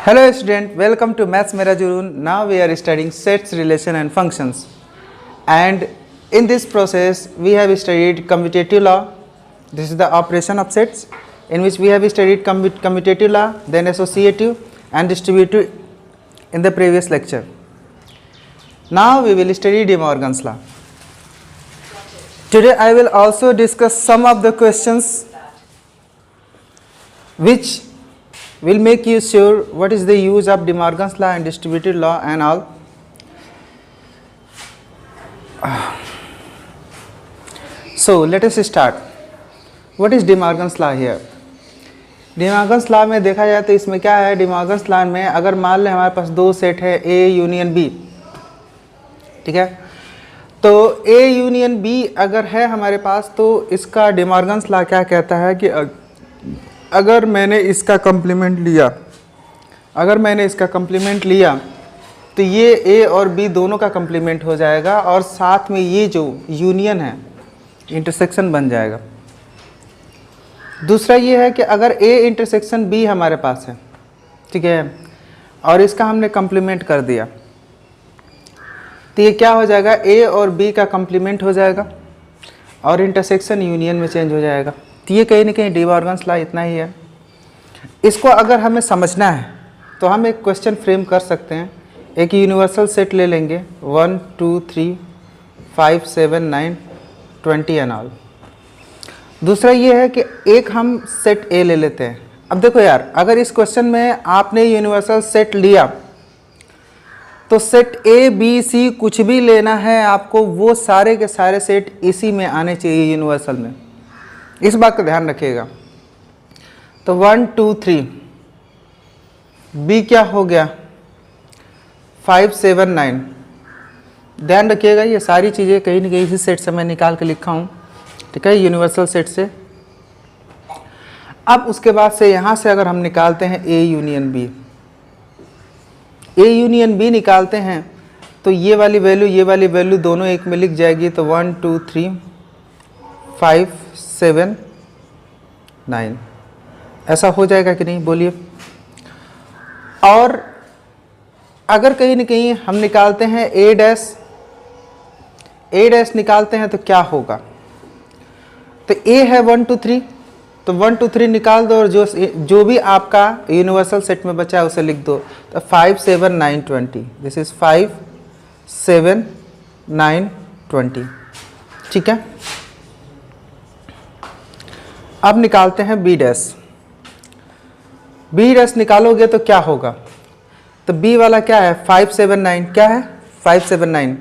Hello student, welcome to Maths Mera Junoon. Now we are studying sets, relation and functions. And in this process we have studied commutative law. This is the operation of sets in which we have studied commutative law, then associative and distributive in the previous lecture. Now we will study De Morgan's law. Today I will also discuss some of the questions which will make you sure what is the use of De Morgan's law and distributive law and all. So let us start. What is De Morgan's law here? De Morgan's law में देखा जाए तो इसमें क्या है, De Morgan's law में अगर मान लें हमारे पास दो सेट है A यूनियन B, ठीक है, तो A यूनियन B अगर है हमारे पास तो इसका De Morgan's law क्या कहता है कि अगर मैंने इसका कम्प्लीमेंट लिया तो ये A और B दोनों का कम्प्लीमेंट हो जाएगा और साथ में ये जो यूनियन है इंटरसेक्शन बन जाएगा। दूसरा ये है कि अगर A इंटरसेक्शन B हमारे पास है, ठीक है, और इसका हमने कम्प्लीमेंट कर दिया तो ये क्या हो जाएगा, A और B का कम्प्लीमेंट हो जाएगा और इंटरसेक्शन यूनियन में चेंज हो जाएगा। तो ये कहीं ना कहीं De Morgan's law इतना ही है। इसको अगर हमें समझना है तो हम एक क्वेश्चन फ्रेम कर सकते हैं। एक यूनिवर्सल सेट ले लेंगे 1 2 3 5 7 9 20 एंड ऑल। दूसरा ये है कि एक हम सेट ए ले लेते हैं। अब देखो यार, अगर इस क्वेश्चन में आपने यूनिवर्सल सेट लिया तो सेट ए बी सी कुछ भी लेना है आपको, वो सारे के सारे सेट इसी में आने चाहिए यूनिवर्सल में। इस बात का ध्यान रखिएगा। तो 1 2 3 बी क्या हो गया 5 7 9। ध्यान रखिएगा ये सारी चीज़ें कहीं ना कहीं इसी सेट से मैं निकाल के लिखा हूँ, ठीक है, यूनिवर्सल सेट से। अब उसके बाद से यहाँ से अगर हम निकालते हैं ए यूनियन बी निकालते हैं तो ये वाली वैल्यू दोनों एक में लिख जाएगी। तो 1 2 3 5 7 9 ऐसा हो जाएगा कि नहीं, बोलिए। और अगर कहीं ना कहीं हम निकालते हैं ए डैश निकालते हैं तो क्या होगा, तो ए है 1 2 3, तो 1 2 3 निकाल दो और जो भी आपका यूनिवर्सल सेट में बचा है उसे लिख दो। तो 5 7 9 20, दिस इज 5 7 9 20, ठीक है। अब निकालते हैं बी डैश निकालोगे तो क्या होगा, तो बी वाला क्या है 5 7 9, क्या है 5 7 9,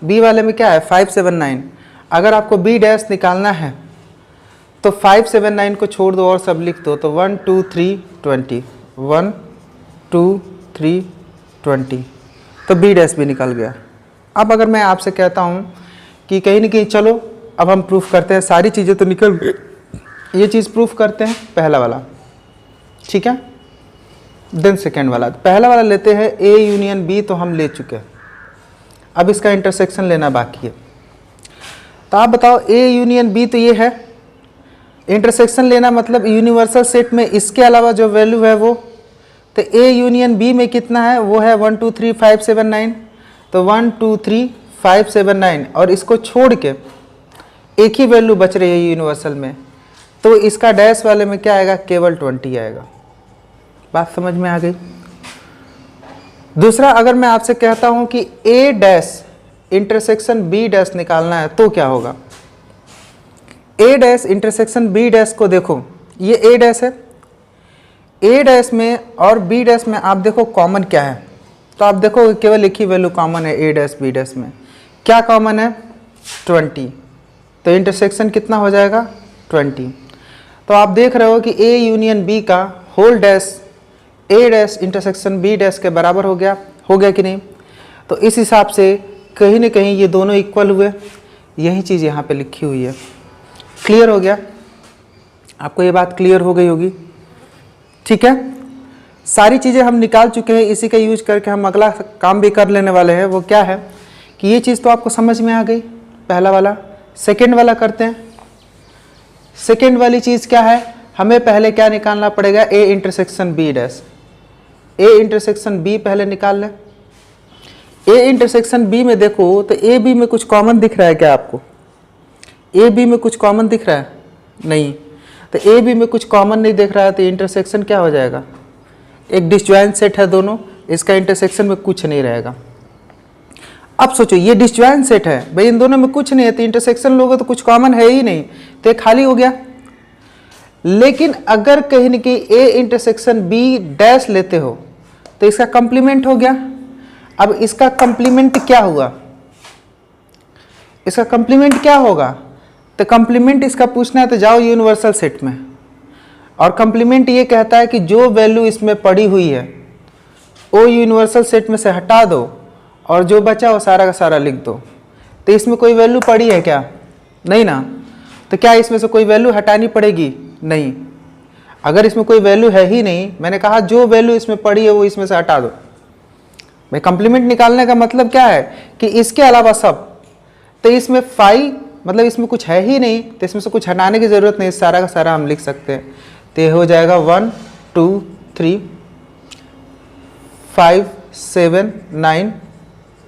बी वाले में क्या है 5 7 9। अगर आपको बी डैश निकालना है तो 5 7 9 को छोड़ दो और सब लिख दो। तो 1 2 3 20, 1 2 3 20, तो बी डैश भी निकल गया। अब अगर मैं आपसे कहता हूँ कि कहीं ना कहीं चलो अब हम प्रूफ करते हैं, सारी चीज़ें तो निकल गई, ये चीज़ प्रूफ करते हैं पहला वाला, ठीक है, देन सेकेंड वाला। पहला वाला लेते हैं ए यूनियन बी, तो हम ले चुके हैं, अब इसका इंटरसेक्शन लेना बाकी है। तो आप बताओ ए यूनियन बी तो ये है, इंटरसेक्शन लेना मतलब यूनिवर्सल सेट में इसके अलावा जो वैल्यू है वो, तो ए यूनियन बी में कितना है वो है 1 2 3 5 7 9, तो 1 2 3 5 7 9 और इसको छोड़ के एक ही वैल्यू बच रही है यूनिवर्सल में, तो इसका डैश वाले में क्या आएगा, केवल 20 आएगा। बात समझ में आ गई। दूसरा, अगर मैं आपसे कहता हूं कि ए डैश इंटरसेक्शन बी डैश निकालना है तो क्या होगा, ए डैश इंटरसेक्शन बी डैश को देखो, ये ए डैश है, ए डैश में और बी डैश में आप देखो कॉमन क्या है, तो आप देखो केवल एक ही वैल्यू कॉमन है ए डैश बी डैश में, क्या कॉमन है 20, तो इंटरसेक्शन कितना हो जाएगा 20। तो आप देख रहे हो कि ए यूनियन बी का होल डैश ए डैश इंटरसेक्शन बी डैश के बराबर हो गया कि नहीं। तो इस हिसाब से कहीं ना कहीं ये दोनों इक्वल हुए, यही चीज़ यहाँ पे लिखी हुई है। क्लियर हो गया आपको, ये बात क्लियर हो गई होगी, ठीक है। सारी चीज़ें हम निकाल चुके हैं, इसी का यूज करके हम अगला काम भी कर लेने वाले हैं। वो क्या है कि ये चीज़ तो आपको समझ में आ गई, पहला वाला। सेकेंड वाला करते हैं। सेकेंड वाली चीज़ क्या है, हमें पहले क्या निकालना पड़ेगा, A intersection B dash. A intersection B पहले निकाल लें। ए इंटरसेक्शन बी में देखो तो ए बी में कुछ कॉमन दिख रहा है क्या आपको? ए बी में कुछ कॉमन दिख रहा है? नहीं। तो ए बी में कुछ कॉमन नहीं दिख रहा है तो इंटरसेक्शन क्या हो जाएगा? एक डिसजॉइंट सेट है दोनों, इसका इंटरसेक्शन में कुछ नहीं रहेगा। अब सोचो ये डिसजॉइंट सेट है भाई, इन दोनों में कुछ नहीं है तो इंटरसेक्शन लोगे तो कुछ कॉमन है ही नहीं, तो ये खाली हो गया। लेकिन अगर कहीं न कहीं ए इंटरसेक्शन बी डैश लेते हो तो इसका कंप्लीमेंट हो गया। अब इसका कंप्लीमेंट क्या हुआ? इसका कंप्लीमेंट क्या होगा? तो कंप्लीमेंट इसका पूछना है तो जाओ यूनिवर्सल सेट में, और कंप्लीमेंट ये कहता है कि जो वैल्यू इसमें पड़ी हुई है वो यूनिवर्सल सेट में से हटा दो और जो बचा वो सारा का सारा लिख दो। तो इसमें कोई वैल्यू पड़ी है क्या? नहीं ना। तो क्या इसमें से कोई वैल्यू हटानी पड़ेगी? नहीं। अगर इसमें कोई वैल्यू है ही नहीं, मैंने कहा जो वैल्यू इसमें पड़ी है वो इसमें से हटा दो। भाई कंप्लीमेंट निकालने का मतलब क्या है कि इसके अलावा सब, तो इसमें फाई मतलब इसमें कुछ है ही नहीं तो इसमें से कुछ हटाने की ज़रूरत नहीं, सारा का सारा हम लिख सकते हैं। तो ये हो जाएगा 1 2 3 5 7 9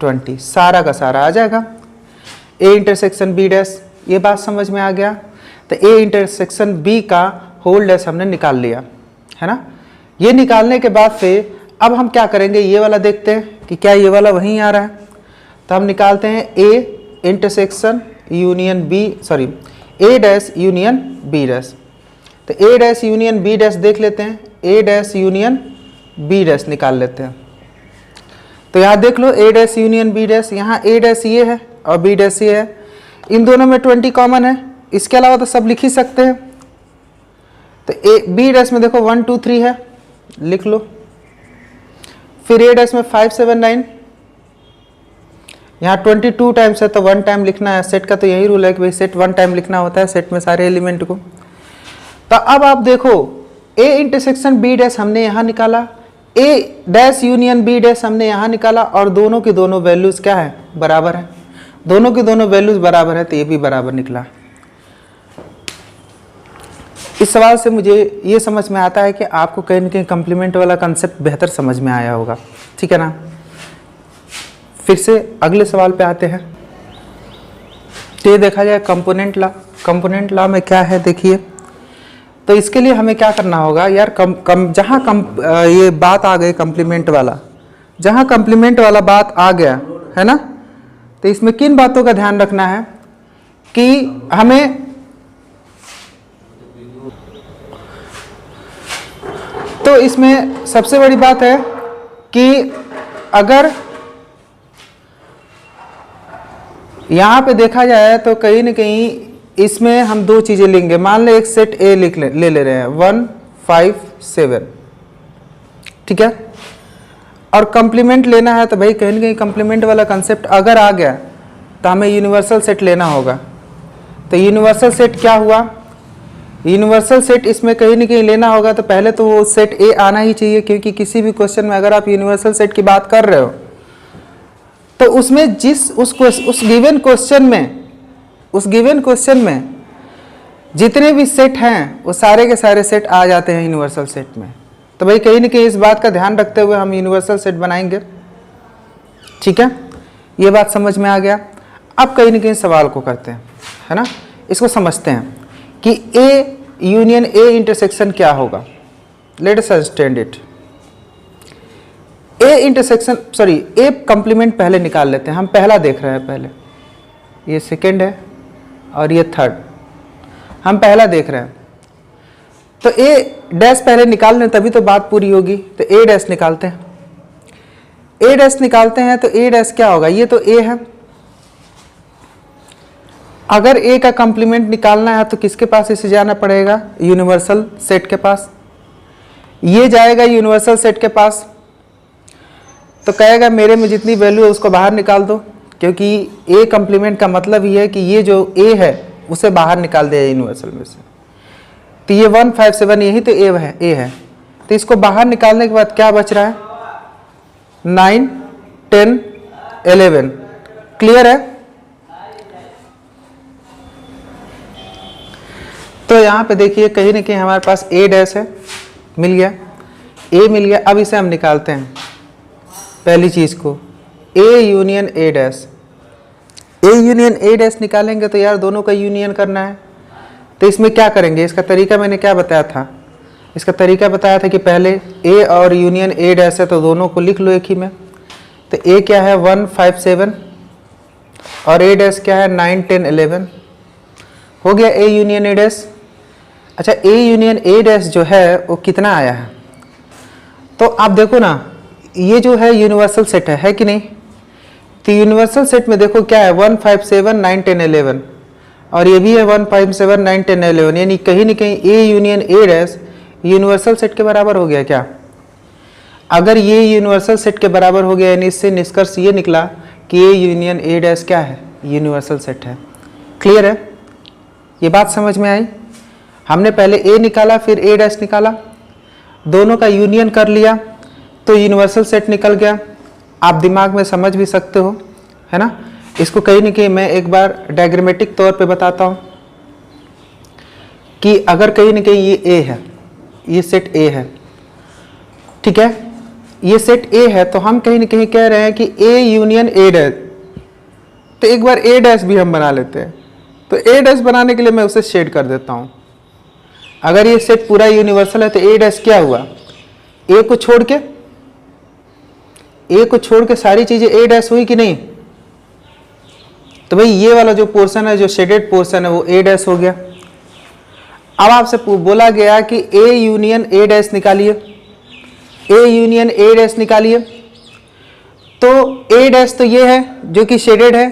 20, सारा का सारा आ जाएगा। ए इंटरसेक्शन बी डैश, ये बात समझ में आ गया। तो ए इंटरसेक्शन बी का होल डैश हमने निकाल लिया है ना। ये निकालने के बाद से अब हम क्या करेंगे, ये वाला देखते हैं कि क्या ये वाला वहीं आ रहा है। तो हम निकालते हैं A intersection union B, sorry A dash union B dash. तो A dash union B dash देख लेते हैं, A dash union B dash निकाल लेते हैं। तो यहाँ देख लो A dash union B dash, यहाँ ए डैश ये है और बी डैश ये है, इन दोनों में 20 कॉमन है, इसके अलावा तो सब लिख ही सकते हैं। तो ए बी डैश में देखो 1 2 3 है, लिख लो। फिर ए डैश में 5 7 9, यहाँ 22 टाइम्स है तो 1 टाइम लिखना है। सेट का तो यही रूल है कि भाई सेट 1 टाइम लिखना होता है सेट में सारे एलिमेंट को। तो अब आप देखो ए इंटरसेक्शन बी डैश हमने यहाँ निकाला, ए डैश यूनियन बी डैश हमने यहाँ निकाला, और दोनों की दोनों वैल्यूज क्या है? बराबर है। दोनों की दोनों वैल्यूज बराबर है तो ये भी बराबर निकला। इस सवाल से मुझे ये समझ में आता है कि आपको कहीं ना कहीं कंप्लीमेंट वाला कंसेप्ट बेहतर समझ में आया होगा, ठीक है ना। फिर से अगले सवाल पे आते हैं। तो ये देखा जाए कंपोनेंट लॉ। कंपोनेंट लॉ में क्या है देखिए। तो इसके लिए हमें क्या करना होगा यार, जहाँ ये बात आ गई कंप्लीमेंट वाला, जहाँ कंप्लीमेंट वाला बात आ गया है ना, तो इसमें किन बातों का ध्यान रखना है कि हमें तो इसमें सबसे बड़ी बात है कि अगर यहाँ पे देखा जाए तो कहीं ना कहीं इसमें हम दो चीज़ें लेंगे। मान ले एक सेट ए ले रहे हैं 1 5 7, ठीक है, और कंप्लीमेंट लेना है तो भाई कहीं ना कहीं कंप्लीमेंट वाला कंसेप्ट अगर आ गया तो हमें यूनिवर्सल सेट लेना होगा। तो यूनिवर्सल सेट क्या हुआ? यूनिवर्सल सेट इसमें कहीं ना कहीं लेना होगा तो पहले तो वो सेट ए आना ही चाहिए, क्योंकि किसी भी क्वेश्चन में अगर आप यूनिवर्सल सेट की बात कर रहे हो तो उसमें उस गिवन क्वेश्चन में जितने भी सेट हैं वो सारे के सारे सेट आ जाते हैं यूनिवर्सल सेट में। तो भाई कहीं ना कहीं इस बात का ध्यान रखते हुए हम यूनिवर्सल सेट बनाएंगे, ठीक है। ये बात समझ में आ गया। अब कहीं ना कहीं सवाल को करते हैं, है ना, इसको समझते हैं कि ए यूनियन ए इंटरसेक्शन क्या होगा। Let us understand it. A intersection, sorry A complement पहले निकाल लेते हैं। हम पहला देख रहे हैं, पहले ये सेकंड है और ये थर्ड, हम पहला देख रहे हैं। तो ए डैश पहले निकाल लें तभी तो बात पूरी होगी। तो ए डैश निकालते हैं। ए डैश निकालते हैं तो ए डैश क्या होगा? ये तो ए है। अगर ए का कंप्लीमेंट निकालना है तो किसके पास इसे जाना पड़ेगा? यूनिवर्सल सेट के पास। ये जाएगा यूनिवर्सल सेट के पास तो कहेगा मेरे में जितनी वैल्यू है उसको बाहर निकाल दो, क्योंकि ए कंप्लीमेंट का मतलब ही है कि ये जो ए है उसे बाहर निकाल दिया यूनिवर्सल में से। तो ये 1 5 7 यही तो ए है। तो इसको बाहर निकालने के बाद क्या बच रहा है? 9 10 11। क्लियर है? तो यहाँ पे देखिए कहीं ना कहीं हमारे पास ए डैश है, मिल गया। ए मिल गया। अब इसे हम निकालते हैं पहली चीज़ को, A union A dash. A union A dash निकालेंगे तो यार दोनों का यूनियन करना है। तो इसमें क्या करेंगे, इसका तरीका मैंने क्या बताया था, इसका तरीका बताया था कि पहले ए और यूनियन ए डैश है तो दोनों को लिख लो एक ही में। तो ए क्या है 1 5 7 और ए डैश क्या है 9 10 11। हो गया ए यूनियन ए डैश। अच्छा ए यूनियन ए डैश जो है वो कितना आया है, तो आप देखो ना ये जो है यूनिवर्सल सेट है कि नहीं। तो यूनिवर्सल सेट में देखो क्या है 1 5 7 9 10 11 और ये भी है 1 5 7 9 10 11, यानी कहीं ना कहीं A union A dash universal set के बराबर हो गया क्या। अगर ये यूनिवर्सल सेट के बराबर हो गया यानी इससे निष्कर्ष ये निकला कि ए यूनियन ए डैश क्या है, यूनिवर्सल सेट है। क्लियर है, ये बात समझ में आई। हमने पहले ए निकाला फिर ए डैश निकाला, दोनों का यूनियन कर लिया तो यूनिवर्सल सेट निकल गया। आप दिमाग में समझ भी सकते हो, है ना। इसको कहीं ना कहीं मैं एक बार डायग्रामेटिक तौर पे बताता हूँ कि अगर कहीं ना कहीं ये ए है, ये सेट ए है, ठीक है, ये सेट ए है, तो हम कहीं ना कहीं कह रहे हैं कि ए यूनियन ए डैश। तो एक बार ए डैश भी हम बना लेते हैं। तो ए डैश बनाने के लिए मैं उसे शेड कर देता हूँ। अगर ये सेट पूरा यूनिवर्सल है तो ए डैश क्या हुआ, ए को छोड़ के सारी चीजें ए डैश हुई कि नहीं। तो भाई ये वाला जो पोर्शन है, जो शेडेड पोर्शन है, वो ए डैश हो गया। अब आपसे बोला गया कि ए यूनियन ए डैश निकालिए, ए यूनियन ए डैश निकालिए। तो ए डैश तो ये है जो कि शेडेड है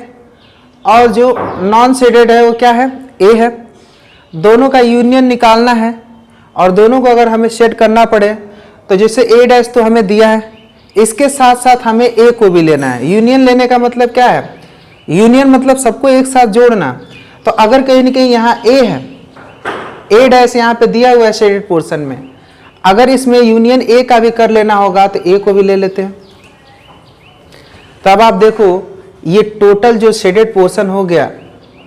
और जो नॉन शेडेड है वो क्या है, ए है। दोनों का यूनियन निकालना है और दोनों को अगर हमें शेड करना पड़े तो जैसे ए डैश तो हमें दिया है, इसके साथ साथ हमें ए को भी लेना है। यूनियन लेने का मतलब क्या है, यूनियन मतलब सबको एक साथ जोड़ना। तो अगर कहीं ना कहीं यहाँ ए है, ए डैश यहाँ पे दिया हुआ है शेडेड पोर्शन में, अगर इसमें यूनियन ए का भी कर लेना होगा तो ए को भी ले लेते हैं। तब आप देखो ये टोटल जो शेडेड पोर्शन हो गया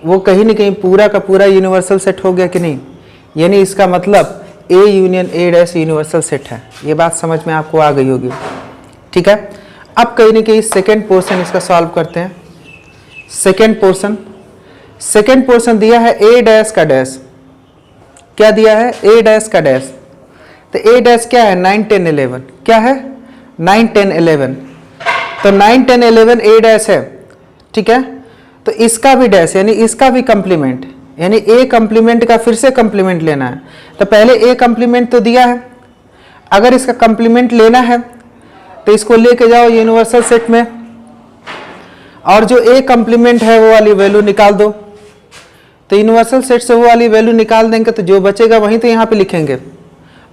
वो कहीं ना कहीं पूरा का पूरा यूनिवर्सल सेट हो गया कि नहीं। यानी इसका मतलब A union A dash universal set है। ये बात समझ में आपको आ गई होगी, ठीक है। अब कहीं ना कहीं सेकेंड पोर्शन इसका सॉल्व करते हैं। सेकेंड पोर्शन दिया है ए डैश का डैश। क्या दिया है, ए डैश का डैश। तो ए डैश क्या है 9 10 11, क्या है 9 10 11। तो 9 10 11 ए डैश है, ठीक है। तो इसका भी डैश यानी इसका भी कंप्लीमेंट, यानी ए कंप्लीमेंट का फिर से कंप्लीमेंट लेना है। तो पहले ए कंप्लीमेंट तो दिया है, अगर इसका कंप्लीमेंट लेना है तो इसको लेके जाओ यूनिवर्सल सेट में और जो ए कंप्लीमेंट है वो वाली वैल्यू निकाल दो। तो यूनिवर्सल सेट से वो वाली वैल्यू निकाल देंगे तो जो बचेगा वहीं तो यहाँ पे लिखेंगे।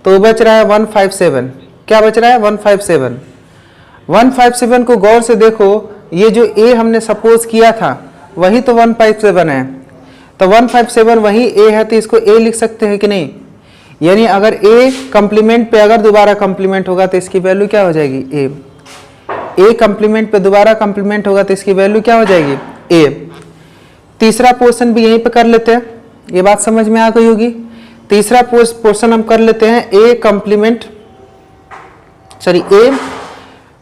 तो बच रहा है 157। क्या बच रहा है 157। 157 को गौर से देखो, ये जो ए हमने सपोज किया था वही तो 157 है। तो 157 वही ए है तो इसको ए लिख सकते हैं कि नहीं। यानी अगर ए कंप्लीमेंट पे अगर दोबारा कंप्लीमेंट होगा तो इसकी वैल्यू क्या हो जाएगी, ए कंप्लीमेंट पे दोबारा कंप्लीमेंट होगा तो इसकी वैल्यू क्या हो जाएगी, ए। तीसरा पोर्शन भी यहीं पे कर लेते हैं, ये बात समझ में आ गई होगी। तीसरा पोर्शन हम कर लेते हैं A complement, sorry A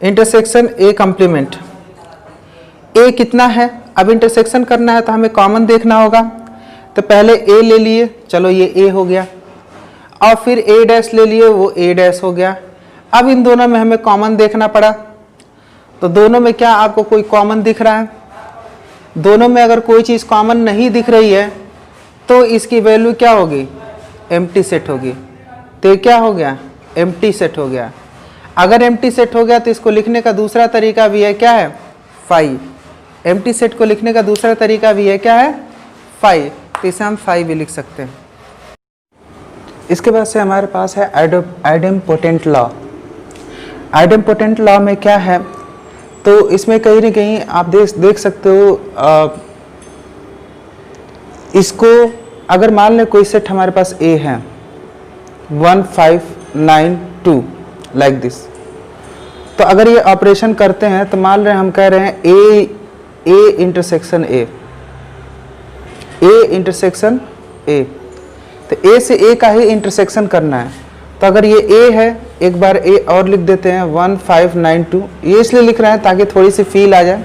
intersection A complement. A कितना है, अब इंटरसेक्शन करना है तो हमें कॉमन देखना होगा। तो पहले ए ले लिए, चलो ये ए हो गया, और फिर ए डैश ले लिए, वो ए डैश हो गया। अब इन दोनों में हमें कॉमन देखना पड़ा, तो दोनों में क्या आपको कोई कॉमन दिख रहा है। दोनों में अगर कोई चीज़ कॉमन नहीं दिख रही है तो इसकी वैल्यू क्या होगी, एम्प्टी सेट होगी। तो ये क्या हो गया, एम्प्टी सेट हो गया। अगर एम्प्टी सेट हो गया तो इसको लिखने का दूसरा तरीका भी है, क्या है, फाई। एम्प्टी सेट को लिखने का दूसरा तरीका भी है, क्या है, फाई। तो इसे हम फाई भी लिख सकते हैं। इसके बाद से हमारे पास है आइडेम्पोटेंट लॉ। आइडेम्पोटेंट लॉ में क्या है, तो इसमें कहीं ना कहीं आप देख सकते हो, इसको अगर मान लें कोई सेट हमारे पास ए है 1 5 9 2 लाइक दिस। तो अगर ये ऑपरेशन करते हैं तो मान रहे हम कह रहे हैं ए इंटरसेक्शन ए इंटरसेक्शन ए। तो ए से ए का ही इंटरसेक्शन करना है। तो अगर ये ए है एक बार ए और लिख देते हैं 1592। ये इसलिए लिख रहे हैं ताकि थोड़ी सी फील आ जाए।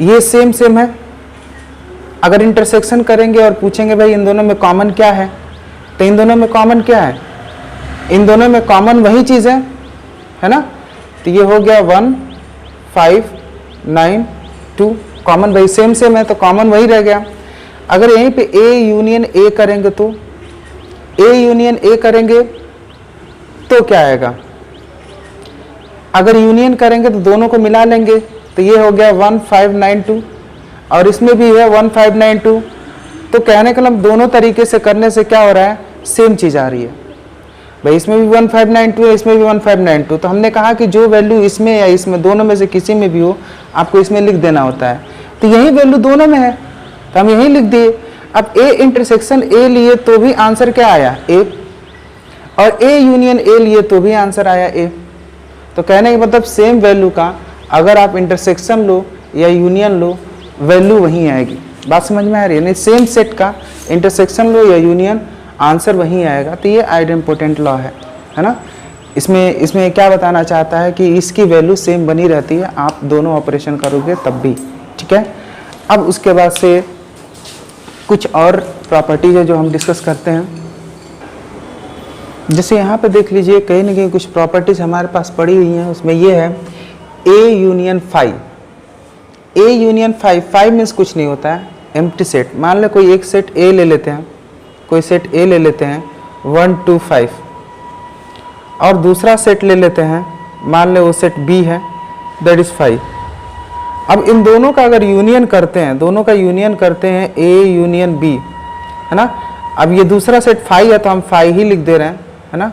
ये सेम सेम है। अगर इंटरसेक्शन करेंगे और पूछेंगे भाई इन दोनों में कॉमन क्या है, तो इन दोनों में कॉमन क्या है? इन दोनों में कॉमन वही चीज़ है ना। तो ये हो गया 1592, कॉमन भाई सेम सेम है तो कॉमन वही रह गया। अगर यहीं पे ए यूनियन ए करेंगे तो ए यूनियन ए करेंगे तो क्या आएगा? अगर यूनियन करेंगे तो दोनों को मिला लेंगे, तो ये हो गया 1592 और इसमें भी है 1592। तो कहने का मतलब दोनों तरीके से करने से क्या हो रहा है? सेम चीज़ आ रही है भाई। इसमें भी 1592 है, इसमें भी 1592। तो हमने कहा कि जो वैल्यू इसमें या इसमें दोनों में से किसी में भी हो आपको इसमें लिख देना होता है। तो यही वैल्यू दोनों में है तो हम यही लिख दिए। अब ए इंटरसेक्शन ए लिए तो भी आंसर क्या आया? ए। और ए यूनियन ए लिए तो भी आंसर आया ए। तो कहने का मतलब सेम वैल्यू का अगर आप इंटरसेक्शन लो या यूनियन लो वैल्यू वहीं आएगी। बात समझ में आ रही है? नहीं, सेम सेट का इंटरसेक्शन लो या यूनियन आंसर वहीं आएगा। तो ये आइडेम्पोटेंट लॉ है ना। इसमें क्या बताना चाहता है कि इसकी वैल्यू सेम बनी रहती है, आप दोनों ऑपरेशन करोगे तब भी। ठीक है। अब उसके बाद से कुछ और प्रॉपर्टीज है जो हम डिस्कस करते हैं। जैसे यहाँ पे देख लीजिए कहीं ना कहीं कुछ प्रॉपर्टीज हमारे पास पड़ी हुई हैं। उसमें ये है A union phi. A union phi, phi means कुछ नहीं होता है, एम्प्टी सेट। मान लो कोई एक सेट ए ले लेते हैं, कोई सेट ए ले लेते हैं 1 2 5 और दूसरा सेट ले लेते हैं, मान लो वो सेट बी है, दैट इज 5। अब इन दोनों का अगर यूनियन करते हैं, दोनों का यूनियन करते हैं ए यूनियन बी, है ना। अब ये दूसरा सेट 5 है तो हम 5 ही लिख दे रहे हैं, है ना।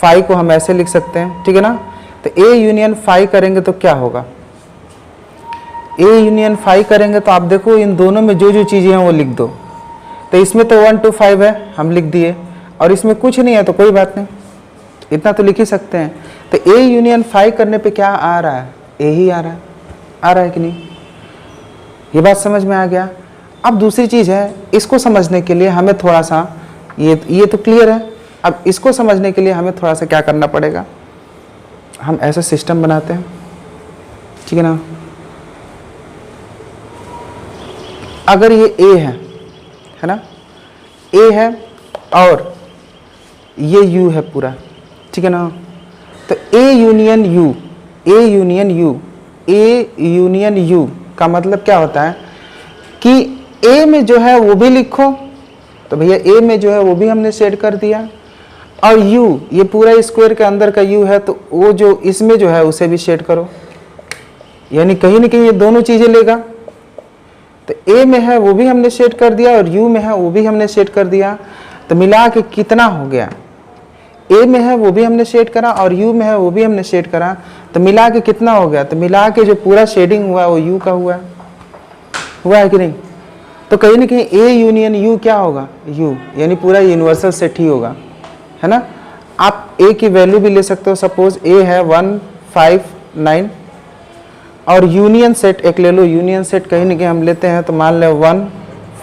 5 को हम ऐसे लिख सकते हैं, ठीक है ना। तो ए यूनियन 5 करेंगे तो क्या होगा? ए यूनियन 5 करेंगे तो आप देखो इन दोनों में जो जो चीज़ें हैं वो लिख दो। तो इसमें तो 1 2 5 है, हम लिख दिए, और इसमें कुछ नहीं है तो कोई बात नहीं, इतना तो लिख ही सकते हैं। तो ए यूनियन 5 करने पे क्या आ रहा है? ए ही आ रहा है कि नहीं? ये बात समझ में आ गया। अब दूसरी चीज़ है, इसको समझने के लिए हमें थोड़ा सा ये तो क्लियर है। अब इसको समझने के लिए हमें थोड़ा सा क्या करना पड़ेगा? हम ऐसा सिस्टम बनाते हैं, ठीक है ना। अगर ये ए है ना, ए है और ये यू है पूरा, ठीक है ना। तो A union you, A union you, A union you का मतलब क्या होता है कि ए में जो है वो भी लिखो, तो भैया ए में जो है वो भी हमने सेट कर दिया, और यू ये पूरा स्क्वायर के अंदर का यू है तो वो जो इसमें जो है उसे भी सेट करो, यानी कहीं ना कहीं ये दोनों चीज़ें लेगा। तो ए में है वो भी हमने सेट कर दिया और यू में है वो भी हमने सेट कर दिया, तो मिला के कितना हो गया? ए में है वो भी हमने सेट करा और यू में है वो भी हमने सेट करा, तो मिला के कितना हो गया? तो मिला के जो पूरा शेडिंग हुआ वो यू का हुआ है कि नहीं? तो कहीं ना कहीं ए यूनियन यू क्या होगा? यू, यानी पूरा यूनिवर्सल सेट ही होगा, है ना। आप ए की वैल्यू भी ले सकते हो, सपोज ए है 1 5 9 और यूनियन सेट एक ले लो, यूनियन सेट कहीं ना कहीं हम लेते हैं तो मान लो 1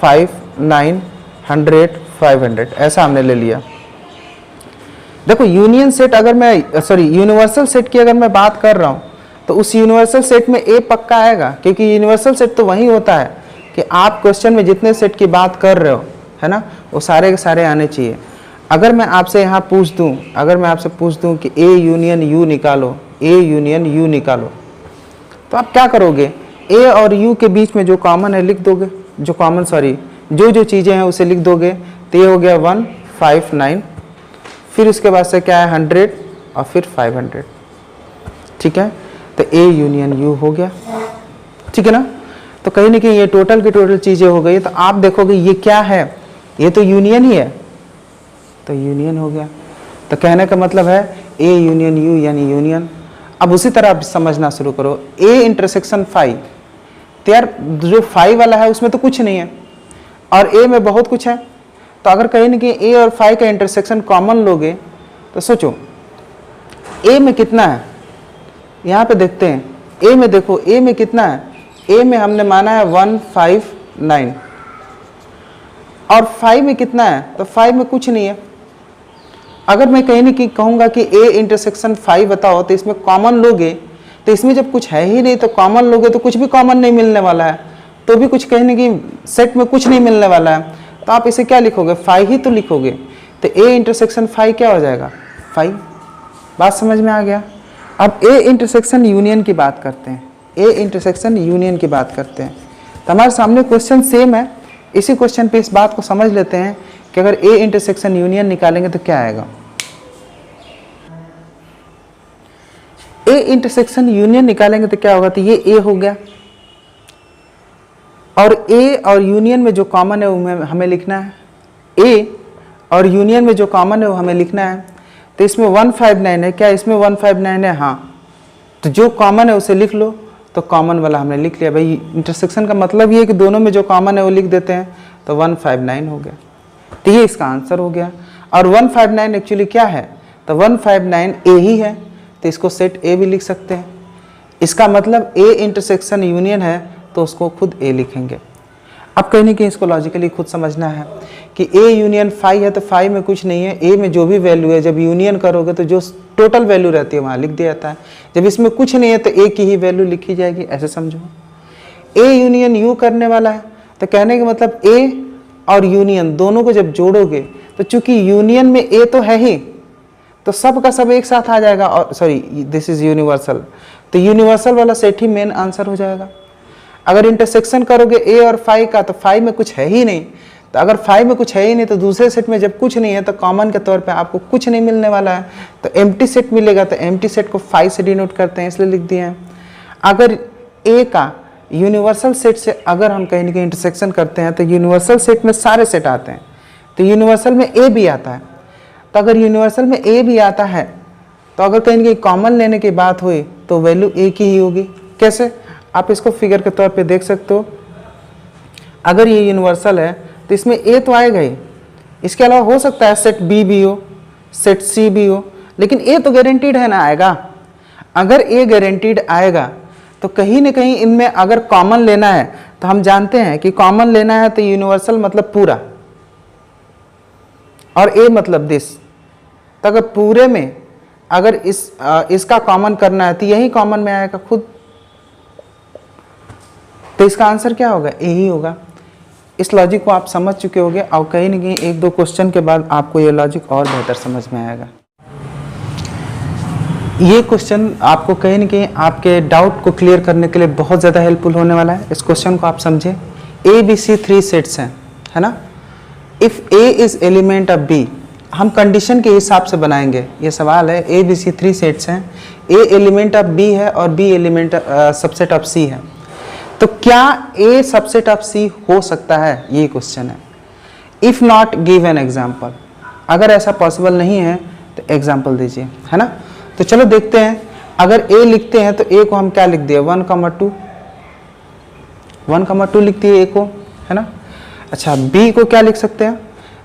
5 9 100 500 ऐसा हमने ले लिया। देखो यूनियन सेट अगर मैं यूनिवर्सल सेट की अगर मैं बात कर रहा हूँ तो उस यूनिवर्सल सेट में ए पक्का आएगा, क्योंकि यूनिवर्सल सेट तो वही होता है कि आप क्वेश्चन में जितने सेट की बात कर रहे हो, है ना, वो सारे के सारे आने चाहिए। अगर मैं आपसे यहाँ पूछ दूँ कि ए यूनियन यू निकालो, ए यूनियन यू निकालो, तो आप क्या करोगे? ए और यू के बीच में जो कॉमन है लिख दोगे, जो चीज़ें हैं उसे लिख दोगे। तो ये हो गया 1 5 9, फिर उसके बाद से क्या है 100 और फिर 500, ठीक है। तो ए यूनियन यू हो गया, ठीक है ना। तो कहीं ना कहीं ये टोटल की टोटल चीज़ें हो गई, तो आप देखोगे ये क्या है? ये तो यूनियन ही है, तो यूनियन हो गया। तो कहने का मतलब है ए यूनियन यू यानी यूनियन। अब उसी तरह आप समझना शुरू करो, ए इंटरसेक्शन 5, तो यार जो 5 वाला है उसमें तो कुछ नहीं है और ए में बहुत कुछ है। तो अगर कहीं ना कहीं ए और 5 का इंटरसेक्शन कॉमन लोगे तो सोचो ए में कितना है, यहाँ पे देखते हैं। ए में देखो, ए में कितना है? ए में हमने माना है 1 5 9 और 5 में कितना है? तो 5 में कुछ नहीं है। अगर मैं कहीं ना कहीं कहूँगा कि A इंटरसेक्शन 5 बताओ, तो इसमें कॉमन लोगे, तो इसमें जब कुछ है ही नहीं तो कॉमन लोगे तो कुछ भी कॉमन नहीं मिलने वाला है, तो भी कुछ कहीं ना कहीं सेट में कुछ नहीं मिलने वाला है, तो आप इसे क्या लिखोगे, 5 ही तो लिखोगे। तो A इंटरसेक्शन 5 क्या हो जाएगा, 5। बात समझ में आ गया। अब A इंटरसेक्शन यूनियन की बात करते हैं, A इंटरसेक्शन यूनियन की बात करते हैं। तो हमारे सामने क्वेश्चन सेम है, इसी क्वेश्चन पे इस बात को समझ लेते हैं कि अगर A इंटरसेक्शन यूनियन निकालेंगे तो क्या आएगा। A इंटरसेक्शन यूनियन निकालेंगे तो क्या होगा, तो ये A हो गया, और A और यूनियन में जो कॉमन है वो हमें लिखना है, A और यूनियन में जो कॉमन है वो हमें लिखना है। तो इसमें 159 है, क्या इसमें 159 है, हाँ, तो जो कॉमन है उसे लिख लो, तो कॉमन वाला हमने लिख लिया। भाई इंटरसेक्शन का मतलब ये है कि दोनों में जो कॉमन है वो लिख देते हैं, तो 159 हो गया, तो ये इसका आंसर हो गया। और 159 एक्चुअली क्या है, तो 159 A ही है, तो इसको सेट A भी लिख सकते हैं। इसका मतलब A इंटरसेक्शन यूनियन है, तो उसको खुद A लिखेंगे। अब कहीं ना कहीं इसको लॉजिकली खुद समझना है कि A यूनियन 5 है, तो 5 में कुछ नहीं है, A में जो भी वैल्यू है जब यूनियन करोगे तो जो टोटल वैल्यू रहती है वहाँ लिख दिया जाता है। जब इसमें कुछ नहीं है तो A की ही वैल्यू लिखी जाएगी, ऐसे समझो। A यूनियन U करने वाला है, तो कहने का मतलब A और यूनियन दोनों को जब जोड़ोगे तो चूंकि यूनियन में A तो है ही, तो सब का सब एक साथ आ जाएगा, और सॉरी दिस इज यूनिवर्सल, तो यूनिवर्सल वाला सेट ही मेन आंसर हो जाएगा। अगर इंटरसेक्शन करोगे A और 5 का, तो 5 में कुछ है ही नहीं, तो अगर 5 में कुछ है ही नहीं तो दूसरे सेट में जब कुछ नहीं है तो कॉमन के तौर पे आपको कुछ नहीं मिलने वाला है, तो एम्प्टी सेट मिलेगा, तो एम्प्टी सेट को 5 से डिनोट करते हैं, इसलिए लिख दिए हैं। अगर A का यूनिवर्सल सेट से अगर हम कहीं ना कहीं इंटरसेक्शन करते हैं तो यूनिवर्सल सेट में सारे सेट आते हैं, तो यूनिवर्सल में A भी आता है, तो अगर यूनिवर्सल में A भी आता है तो अगर कहीं ना कहीं कॉमन लेने की बात हुई तो वैल्यू A की ही होगी। कैसे, आप इसको फिगर के तौर पे देख सकते हो। अगर ये यूनिवर्सल है तो इसमें A तो आएगा ही, इसके अलावा हो सकता है सेट B भी हो, सेट C भी हो, लेकिन A तो गारंटीड है ना आएगा। अगर A गारंटीड आएगा तो कहीं ना कहीं इनमें अगर कॉमन लेना है, तो हम जानते हैं कि कॉमन लेना है तो यूनिवर्सल मतलब पूरा, और A मतलब दिस, तो अगर पूरे में अगर इसका कॉमन करना है तो यही कॉमन में आएगा खुद, तो इसका आंसर क्या होगा, A ही होगा। इस लॉजिक को आप समझ चुके होंगे, और कहीं ना कहीं एक दो क्वेश्चन के बाद आपको ये लॉजिक और बेहतर समझ में आएगा। ये क्वेश्चन आपको कहीं ना कहीं आपके डाउट को क्लियर करने के लिए बहुत ज़्यादा हेल्पफुल होने वाला है। इस क्वेश्चन को आप समझें। A B C 3 सेट्स हैं, है ना। If A is element of B, हम कंडीशन के हिसाब से बनाएंगे। ये सवाल है, A B C 3 सेट्स हैं, A एलिमेंट ऑफ B है और B element subset of C है, तो क्या A सबसेट ऑफ C हो सकता है, ये क्वेश्चन है। If not give an example, अगर ऐसा पॉसिबल नहीं है तो एग्जाम्पल दीजिए, है ना। तो चलो देखते हैं। अगर A लिखते हैं तो A को हम क्या लिख दिए, 1,2 लिख दिए A को, है ना। अच्छा, B को क्या लिख सकते हैं,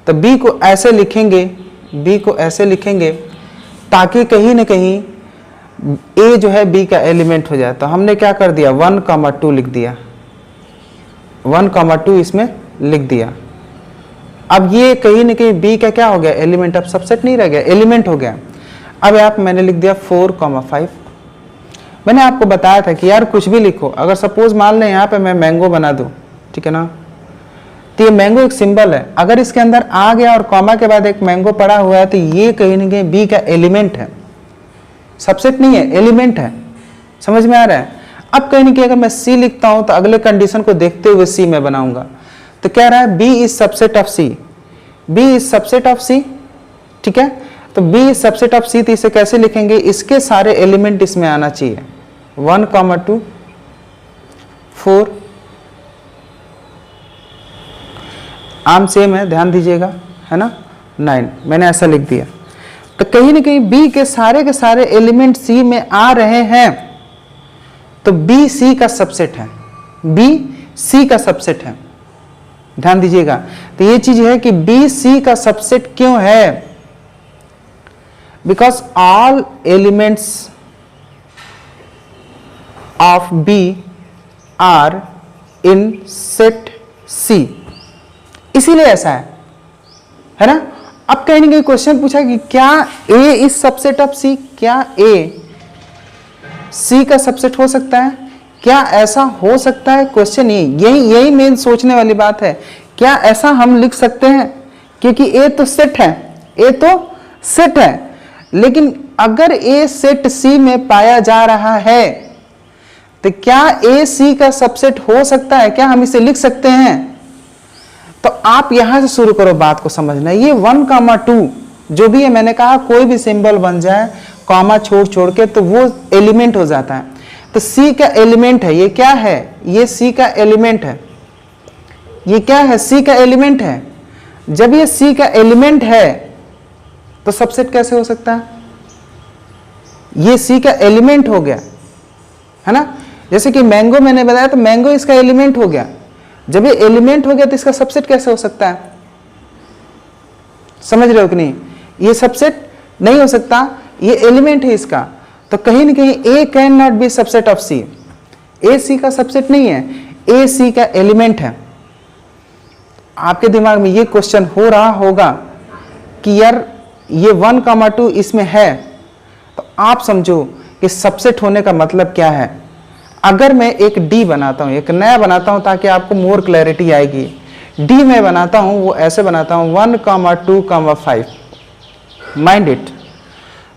तो B को ऐसे लिखेंगे ताकि कहीं ना कहीं A जो है B का एलिमेंट हो जाए। तो हमने क्या कर दिया, 1,2 लिख दिया, 1,2 इसमें लिख दिया। अब ये कहीं ना कहीं B का क्या हो गया, एलिमेंट, अब सबसेट नहीं रह गया, एलिमेंट हो गया। अब आप मैंने लिख दिया 4,5। मैंने आपको बताया था कि यार कुछ भी लिखो, अगर सपोज मान लें यहाँ पे मैं मैंगो बना दूँ, ठीक है ना, तो ये मैंगो एक सिंबल है, अगर इसके अंदर आ गया और कॉमा के बाद एक मैंगो पड़ा हुआ है तो ये कहीं ना कहीं B का एलिमेंट है, सबसेट नहीं है, एलिमेंट है। समझ में आ रहा है। अब कहीं ना कहीं अगर मैं C लिखता हूं तो अगले कंडीशन को देखते हुए C में बनाऊंगा, तो कह रहा है B is subset of C, B is subset of C, ठीक है। तो B is subset of C, तो इसे कैसे लिखेंगे, इसके सारे एलिमेंट इसमें आना चाहिए, 1,2 4, आम सेम है, ध्यान दीजिएगा, है ना, 9, मैंने ऐसा लिख दिया। तो कहीं ना कहीं B के सारे एलिमेंट C में आ रहे हैं, तो B C का सबसेट है, B C का सबसेट है, ध्यान दीजिएगा। तो ये चीज है कि B C का सबसेट क्यों है, because all elements of B are in set C, इसीलिए ऐसा है ना। अब कहीं ना कहीं क्वेश्चन पूछा कि क्या ए इज सबसेट ऑफ सी, क्या ए सी का सबसेट हो सकता है, क्या ऐसा हो सकता है? क्वेश्चन यही मेन सोचने वाली बात है। क्या ऐसा हम लिख सकते हैं? क्योंकि ए तो सेट है, ए तो सेट है, लेकिन अगर ए सेट सी में पाया जा रहा है तो क्या ए सी का सबसेट हो सकता है? क्या हम इसे लिख सकते हैं? तो आप यहां से शुरू करो बात को समझना। ये 1, 2 जो भी है, मैंने कहा कोई भी सिंबल बन जाए कॉमा छोड़ के तो वो एलिमेंट हो जाता है। तो सी का एलिमेंट है, ये क्या है? ये सी का एलिमेंट है। ये क्या है? सी का एलिमेंट है। जब ये सी का एलिमेंट है तो सबसेट कैसे हो सकता है? ये सी का एलिमेंट हो गया, है ना। जैसे कि मैंगो मैंने बताया, तो मैंगो इसका एलिमेंट हो गया। जब ये एलिमेंट हो गया तो इसका सबसेट कैसे हो सकता है? समझ रहे हो कि नहीं? ये सबसेट नहीं हो सकता, ये एलिमेंट है इसका। तो कहीं ना कहीं A can not be subset of C. A C का सबसेट नहीं है, ए सी का एलिमेंट है। आपके दिमाग में ये क्वेश्चन हो रहा होगा कि यार ये 1, 2 इसमें है, तो आप समझो कि सबसेट होने का मतलब क्या है। अगर मैं एक डी बनाता हूं, एक नया बनाता हूं ताकि आपको मोर क्लैरिटी आएगी। डी में बनाता हूं, वो ऐसे बनाता हूं 1, 2, 5। Mind it.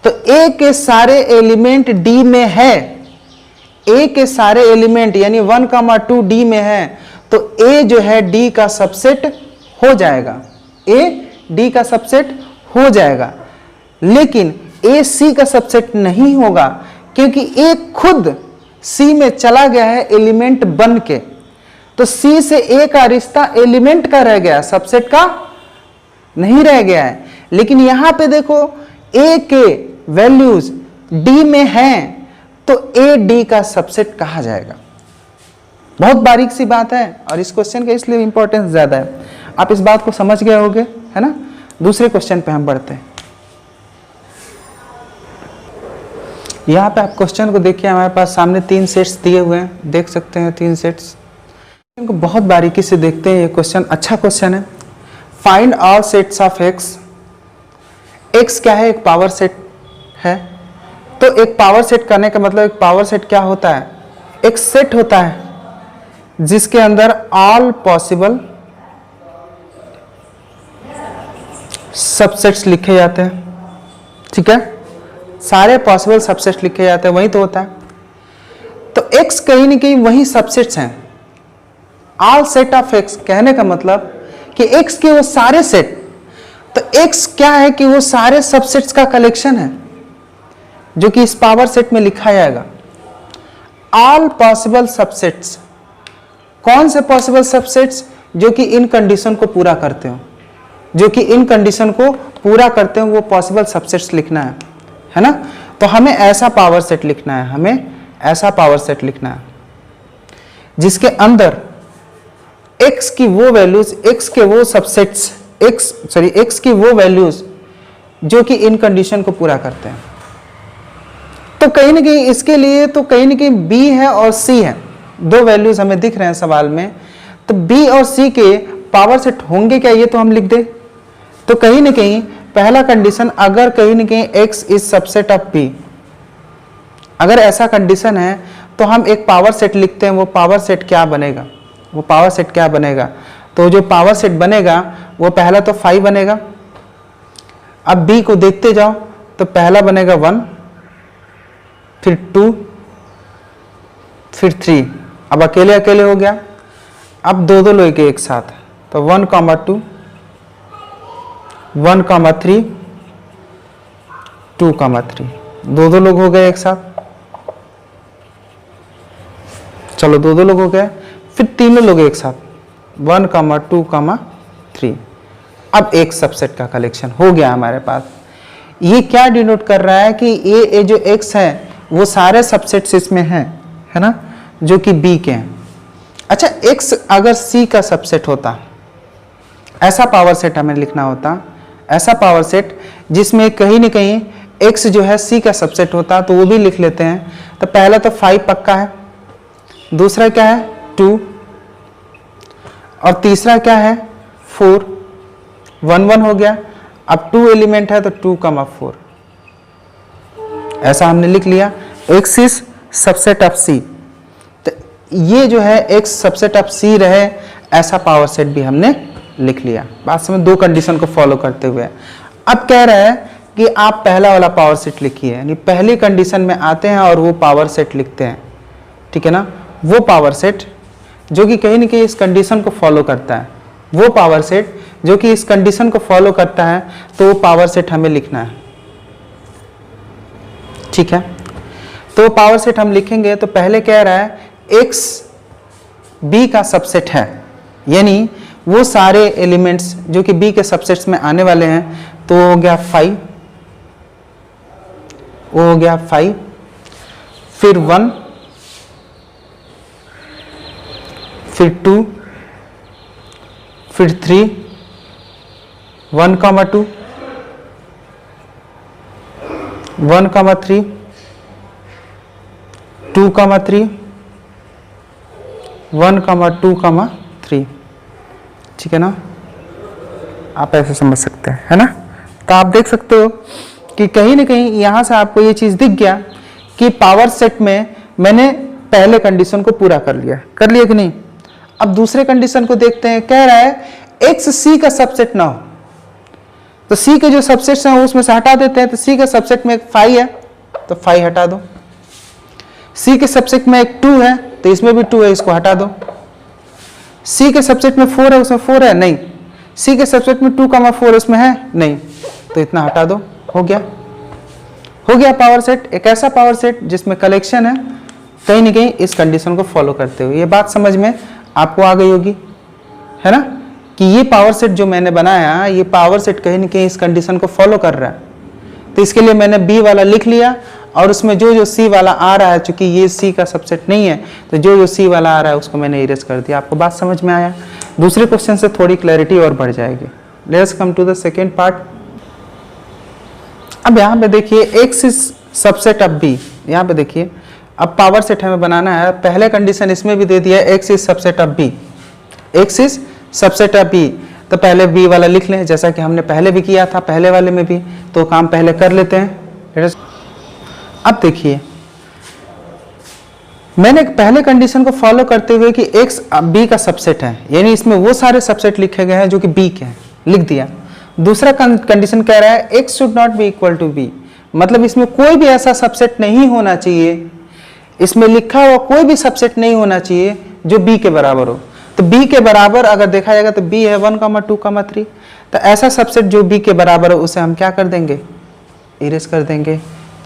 तो ए के सारे एलिमेंट डी में है, ए के सारे एलिमेंट यानी 1, 2 डी में है, तो ए जो है डी का सबसेट हो जाएगा, ए डी का सबसेट हो जाएगा। लेकिन ए सी का सबसेट नहीं होगा, क्योंकि ए खुद सी में चला गया है एलिमेंट बन के। तो सी से ए का रिश्ता एलिमेंट का रह गया, सबसेट का नहीं रह गया है। लेकिन यहां पे देखो ए के वैल्यूज डी में हैं, तो ए डी का सबसेट कहा जाएगा। बहुत बारीक सी बात है और इस क्वेश्चन का इसलिए इंपॉर्टेंस ज्यादा है। आप इस बात को समझ गए होंगे, है ना। दूसरे क्वेश्चन पे हम बढ़ते हैं। यहाँ पे आप क्वेश्चन को देखिए, हमारे पास सामने 3 सेट्स दिए हुए हैं, देख सकते हैं 3 सेट्स। इनको बहुत बारीकी से देखते हैं। ये क्वेश्चन अच्छा क्वेश्चन है। Find all sets of x. X क्या है? एक पावर सेट है। तो एक पावर सेट करने का मतलब, एक पावर सेट क्या होता है? एक सेट होता है जिसके अंदर ऑल पॉसिबल सबसेट्स लिखे जाते हैं। ठीक है, सारे पॉसिबल सबसेट्स लिखे जाते हैं, वही तो होता है। तो x कहीं ना कहीं वही सबसेट्स हैं। ऑल सेट ऑफ x कहने का मतलब कि x के वो सारे सेट, तो x क्या है कि वो सारे सबसेट्स का कलेक्शन है जो कि इस पावर सेट में लिखा जाएगा। ऑल पॉसिबल सबसेट्स, कौन से पॉसिबल सबसेट्स? जो कि इन कंडीशन को पूरा करते हो, जो कि इन कंडीशन को पूरा करते हो, वो पॉसिबल सबसेट्स लिखना है ना। तो हमें ऐसा पावर सेट लिखना है, हमें ऐसा पावर सेट लिखना है जिसके अंदर x की वो वैल्यूज, x के वो सबसेट्स, x की वो वैल्यूज जो कि इन कंडीशन को पूरा करते हैं। तो कहीं ना कहीं इसके लिए तो कहीं ना कहीं b है और c है, 2 वैल्यूज हमें दिख रहे हैं सवाल में। तो b और c के पावर सेट होंगे क्या, ये तो हम लिख दे। तो कहीं ना कहीं पहला कंडीशन, अगर कहीं ना कहीं x is subset of b, अगर ऐसा कंडीशन है तो हम एक पावर सेट लिखते हैं। वो पावर सेट क्या बनेगा? वो पावर सेट क्या बनेगा? तो जो पावर सेट बनेगा वो पहला तो 5 बनेगा। अब b को देखते जाओ, तो पहला बनेगा 1, फिर 2, फिर 3। अब अकेले अकेले हो गया। अब 2 लेके एक साथ, तो 1, 2, 1, 3, 2, 3, 2 लोग हो गए एक साथ। चलो 2 लोग हो गए, फिर 3 लोग एक साथ, 1, 2, 3। अब एक सबसेट का कलेक्शन हो गया हमारे पास। ये क्या डिनोट कर रहा है कि ये जो x है वो सारे सबसेट्स इसमें हैं, है ना, जो कि b के हैं। अच्छा, x अगर c का सबसेट होता, ऐसा पावर सेट हमें लिखना होता, ऐसा पावर सेट जिसमें कहीं ना कहीं x जो है c का सबसेट होता, तो वो भी लिख लेते हैं। तो पहला तो 5 पक्का है, दूसरा क्या है 2, और तीसरा क्या है 4, 1 1 हो गया। अब 2 एलिमेंट है तो 2,4 ऐसा हमने लिख लिया। X is subset of C, तो ये जो है X सबसेट ऑफ C रहे, ऐसा पावर सेट भी हमने लिख लिया। बात समझ, 2 कंडीशन को फॉलो करते हुए। अब कह रहा है कि आप पहला वाला पावर सेट लिखिए, यानी पहली कंडीशन में आते हैं और वो पावर सेट लिखते हैं, ठीक है ना। वो पावर सेट जो कि कहीं ना कहीं इस कंडीशन को फॉलो करता है, वो पावर सेट जो कि इस कंडीशन को फॉलो करता है, तो वो पावर सेट हमें लिखना है, ठीक है। तो पावर सेट हम लिखेंगे तो पहले कह रहा है X B का सबसेट है, यानी वो सारे एलिमेंट्स जो कि B के सबसेट्स में आने वाले हैं, तो हो गया 5, वो हो गया 5, फिर 1, फिर 2, फिर 3, 1,2, 1,3, 2,3, 1,2,3, ठीक है ना। आप ऐसे समझ सकते हैं, है ना। तो आप देख सकते हो कि कहीं ना कहीं यहां से आपको ये चीज दिख गया कि पावर सेट में मैंने पहले कंडीशन को पूरा कर लिया कि नहीं। अब दूसरे कंडीशन को देखते हैं। कह रहा है X C का सबसेट ना हो, तो C के जो सबसेट्स हैं उसमें से हटा देते हैं। तो C के सबसेट में एक 5 है तो 5 हटा दो, C के सबसेट में एक 2 है तो इसमें भी 2 है, इसको हटा दो। C के सबसेट में 4 है, उसमें 4 है नहीं। C के सबसेट में 2,4 उसमें है नहीं, तो इतना हटा दो, हो गया पावर सेट। एक ऐसा पावर सेट जिसमें कलेक्शन है कहीं ना कहीं इस कंडीशन को फॉलो करते हुए। ये बात समझ में आपको आ गई होगी, है ना, कि ये पावर सेट जो मैंने बनाया, ये पावर सेट कहीं ना कहीं इस कंडीशन को फॉलो कर रहा है। तो इसके लिए मैंने B वाला लिख लिया, और उसमें जो जो C वाला आ रहा है, चूंकि ये C का सबसेट नहीं है, तो जो जो C वाला आ रहा है उसको मैंने इरेज कर दिया। आपको बात समझ में आया। दूसरे क्वेश्चन से थोड़ी क्लैरिटी और बढ़ जाएगी। Let's come to the second part. अब यहाँ पे देखिए X is subset of B, यहाँ पे देखिए अब पावर सेट हमें बनाना है। पहले कंडीशन इसमें भी दे दिया है X is subset of B, X is subset of B, तो पहले B वाला लिख लें, जैसा कि हमने पहले भी किया था, पहले वाले में भी। तो काम पहले कर लेते हैं। अब देखिए मैंने पहले कंडीशन को फॉलो करते हुए कि X B का सबसेट है, यानी इसमें वो सारे सबसेट लिखे गए हैं जो कि B के हैं, लिख दिया। दूसरा कंडीशन कह रहा है X should not be equal to B, मतलब इसमें कोई भी ऐसा सबसेट नहीं होना चाहिए, इसमें लिखा हुआ कोई भी सबसेट नहीं होना चाहिए जो B के बराबर हो। तो B के बराबर अगर देखा जाएगा तो B है 1,2,3, तो ऐसा सबसेट जो B के बराबर हो उसे हम क्या कर देंगे, इरेज कर देंगे।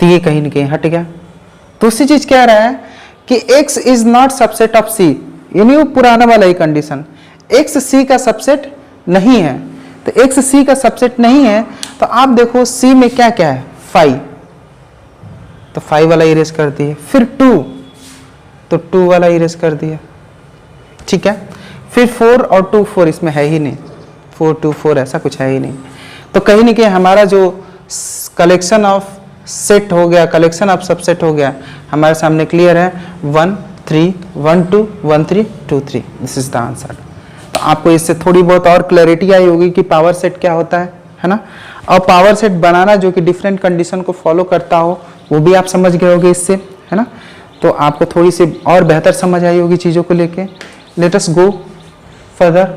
तो ये कहीं ना कहीं हट गया। दूसरी चीज क्या रहा है कि X is not subset of C, यानी वो पुराना वाला ही कंडीशन, X C का सबसेट नहीं है। तो X C का सबसेट नहीं है, तो आप देखो C में क्या क्या है, 5, तो 5 वाला इरेज कर दिए। फिर 2, तो 2 वाला इरेज कर दिया, ठीक है। फिर 4 और 2, 4 इसमें है ही नहीं, 4 2 4 ऐसा कुछ है ही नहीं। तो कहीं ना कहीं हमारा जो कलेक्शन ऑफ सेट हो गया, कलेक्शन ऑफ सबसेट हो गया, हमारे सामने क्लियर है। 1 3 1 2 1 3 2 3, दिस इज द आंसर। तो आपको इससे थोड़ी बहुत और क्लैरिटी आई होगी कि पावर सेट क्या होता है ना। और पावर सेट बनाना जो कि डिफरेंट कंडीशन को फॉलो करता हो, वो भी आप समझ गए होगे इससे, है ना। तो आपको थोड़ी सी और बेहतर समझ आई होगी चीज़ों को लेके। Let us go further.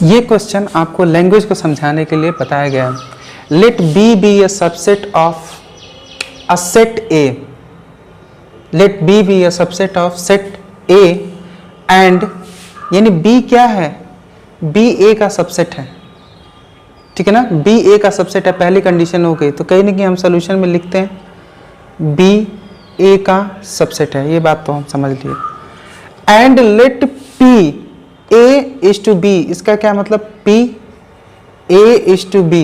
ये क्वेश्चन आपको लैंग्वेज को समझाने के लिए बताया गया है। Let B be a subset of a set A. Let B be a subset of set A and यानी B क्या है, B A का सबसेट है, ठीक है ना। B A का सबसेट है, पहली कंडीशन हो गई। तो कहीं ना कहीं हम सोल्यूशन में लिखते हैं B A का सबसेट है, ये बात तो हम समझ लिए। And let P A is to B, इसका क्या मतलब, P A is to B,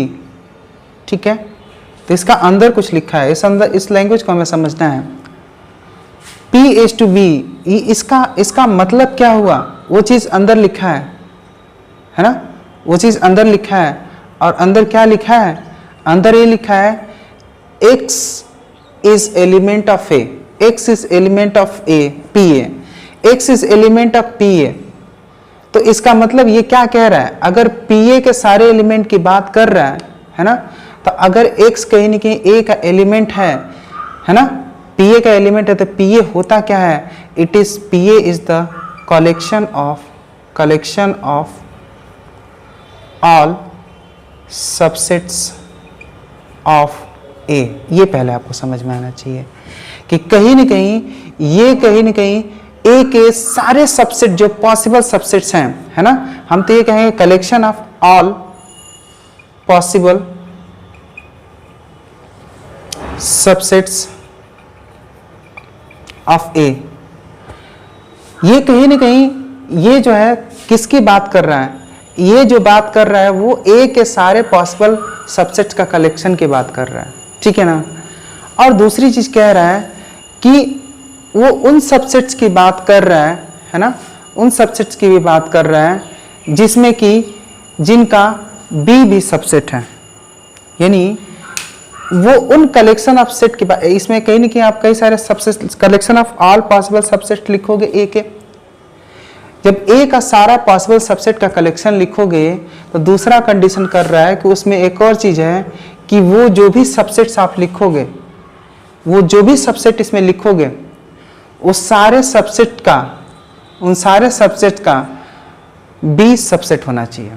ठीक है। तो इसका अंदर कुछ लिखा है, इस लैंग्वेज को हमें समझना है। P is to B, इसका मतलब क्या हुआ, वो चीज अंदर लिखा है ना, वो चीज अंदर लिखा है। और अंदर क्या लिखा है, अंदर ये लिखा है X is element of A, X is element of A, PA, X is element of PA। तो इसका मतलब ये क्या कह रहा है, अगर Pa के सारे एलिमेंट की बात कर रहा है ना, तो अगर x कहीं न कहीं A का एलिमेंट है ना, Pa का एलिमेंट है, तो Pa होता क्या है, it is Pa is the collection of all subsets of A। ये पहले आपको समझ में आना चाहिए कि कहीं न कहीं A के सारे सबसेट जो पॉसिबल सबसेट्स हैं, है ना, हम तो ये कहेंगे collection of all possible subsets of A। ये कहीं न कहीं ये जो है किसकी बात कर रहा है, ये जो बात कर रहा है वो A के सारे पॉसिबल सबसेट्स का कलेक्शन की बात कर रहा है, ठीक है ना। और दूसरी चीज कह रहा है कि वो उन सबसेट्स की बात कर रहा है ना, उन सबसेट्स की भी बात कर रहा है जिसमें कि जिनका B भी सबसेट है, यानी वो उन कलेक्शन ऑफ सेट की बात। इसमें कहीं न कहीं आप कई सारे subset, collection of all possible subset लिखोगे A के, जब A का सारा पॉसिबल सबसेट का कलेक्शन लिखोगे तो दूसरा कंडीशन कर रहा है कि उसमें एक और चीज है कि वो जो भी सबसेट्स आप लिखोगे, वो जो भी सबसेट इसमें लिखोगे, उस सारे सबसेट का, उन सारे सबसेट का B सबसेट होना चाहिए।